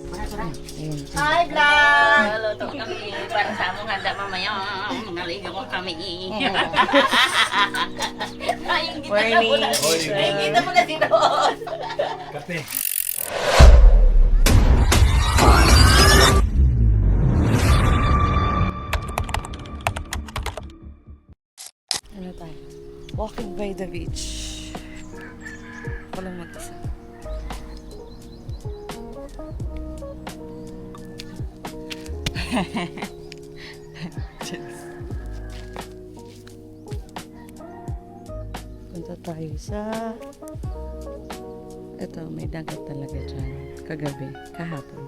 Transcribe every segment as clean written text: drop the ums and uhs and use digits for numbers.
Hi, vlog! Luto kami para sa among handa mamaya. Naligo ko kami. Ay, hindi na mo na. Hindi na mo na sinoon. Kape. Ano tayo? Walking by the beach. Ako lang mag-isa. Punta tayo sa... Ito, may dagat talaga dyan. Kagabi, kahapon.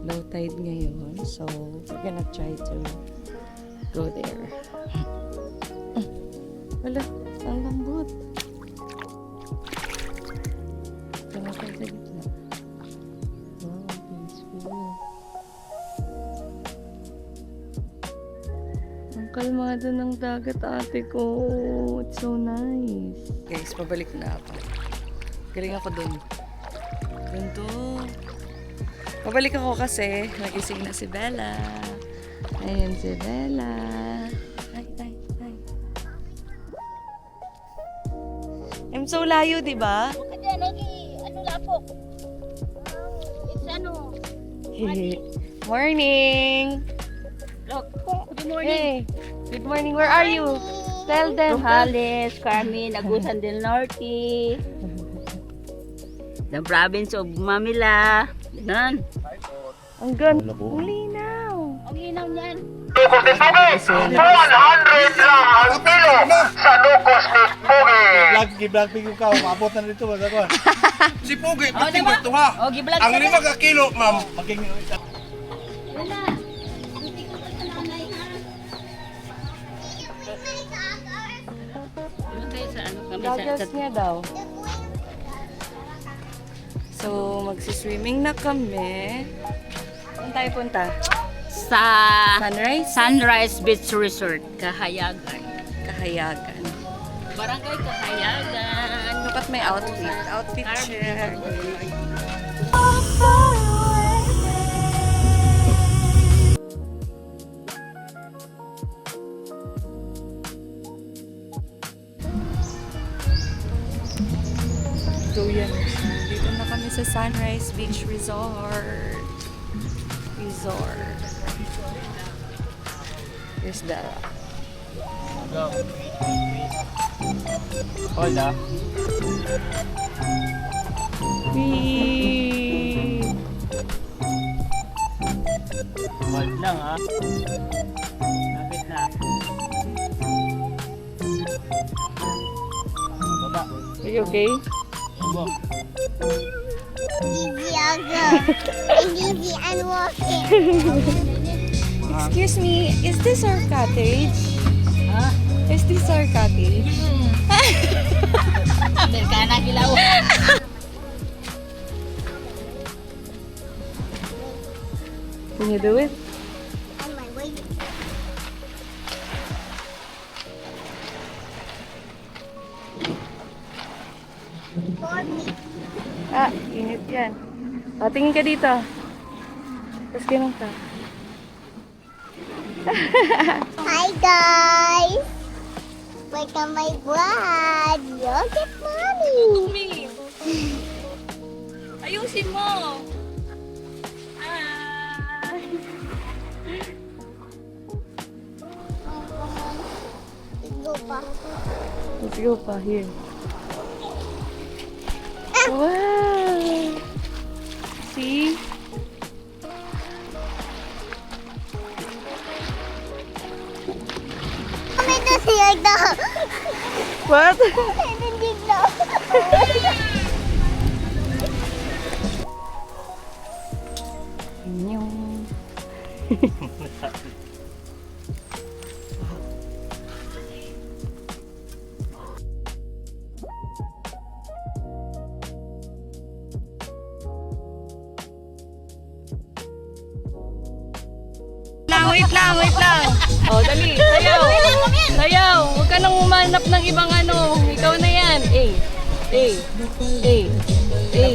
Low tide ngayon, so we're gonna try to go there. Wala, ang lambot. Tama tayo sa gitna. Wow, peaceful. Ang kalmado ng dagat, ate ko. It's so nice. Guys, pabalik na ako. Galing ako dun. Dun to. Pabalik ako kasi nagising na si Bella. Ayan si Bella. Ay. I'm so layo, di ba? Diyan, ano lapok? It's ano? Morning. Look, good morning. Hey, good morning. Where are you? Tell them. Rosales, Carmen, Agusan del Norte. The province of Manila. Yan. Ang ganda. Ang linaw. Ang linaw niyan. Lukos ni Pugi, 100 lang ang kilo sa Lukos ni Pugi. Vlog ko ka, maabot na dito ba ko. Si Pugi, pati mo ito ha. Oh, giblog Ang ka na. 5 ka kilo, ma'am. Maging Wala. Hindi ko pa sa nanay, ha? Ano tayo sa ano kami Gagas niya daw. So, magsiswimming na kami. Saan tayo punta? Sa Sunrise? Sunrise Beach Resort, Kahayagan. Kahayagan. Barangay Kahayagan. Look at my outfit. Outfit check. So yan siya. Dito na kami sa Sunrise Beach Resort. Here's Bella. Hola. Whee! Hold lang ha. Lapit na. Baba. Are you okay? Baba. Easy and walking. Excuse me, is this our cottage? Ha? Is this our cottage? Amerikana gilaw. Can you do it? On my way. For me. Ah, init yan. Ah, tingin ka dito. Tapos ganun ka. Hi guys! Welcome my vlog! Look at mommy! Ayusin mo. Ah. Go pa. Let's go pa, here. Wow! See? Mommy, ito siya ito. What? Hindi na. Yung... Wait lang. Oh, dali. Sayaw. Huwag ka nang umanap ng ibang ano. Ikaw na yan.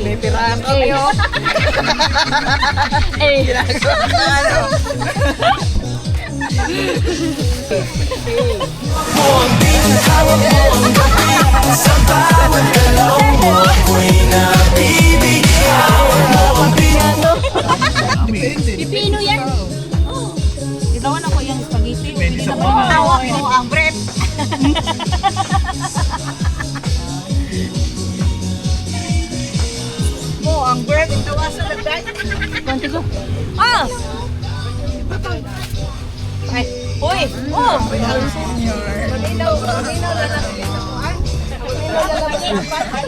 May pirahan kami, oh. Ginagawa ka, ano? Pipino yan. Itawan ako yung spaghetti. Pwede sa mga. Hawak mo ang bread. Mo ang bread. Itawa sa lagay. Konti ko. Ah! Ay, uy! Oh!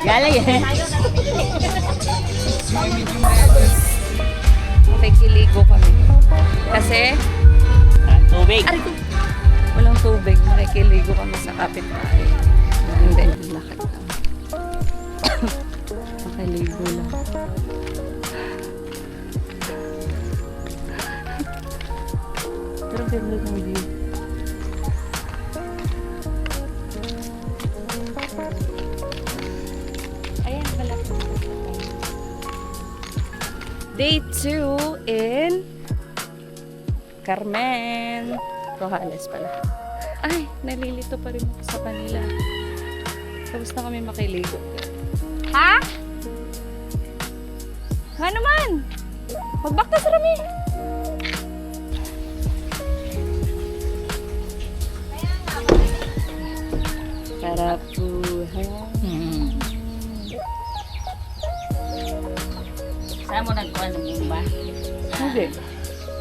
Galay eh. Makikiligo kami. Kasi, Tubig. aray ko, walang tubig. Makikiligo kami sa kapitbahay. Hindi, lakad lang. Makiligo lang. Pero ganda ng view. Ayan pala. Day 2 in Carmen. Rojales pala. Ay, nalilito pa rin ako sa kanila. Tapos na kami makiligo. Ha? Ha naman? Magbaktas rami. Karapuhan. Saan mo nagkuhan ng bumba? Hindi.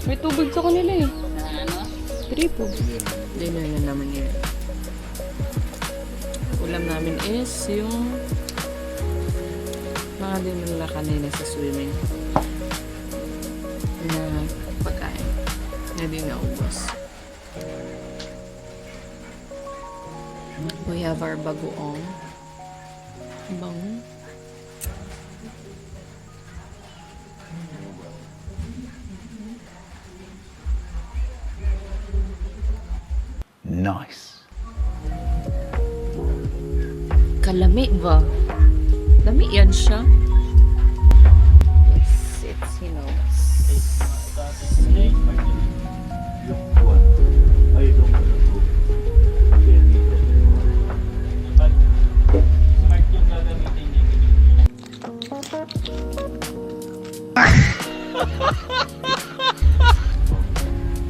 May tubig sa kanila eh. Sa ano? Tripo. Dinner na naman yun. Ulam namin is yung mga dinala kanina sa swimming. Na pagkain. Na di naubos. We have our bagoong. Bango. Nice. Kalami ba? Lami yan siya. Yes, it's, you know. Smart yung gagamitin niya.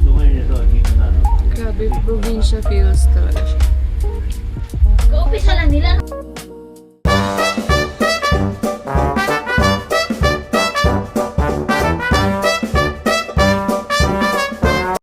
So ngayon ito, dito na. Grabe, probinsya feels talaga.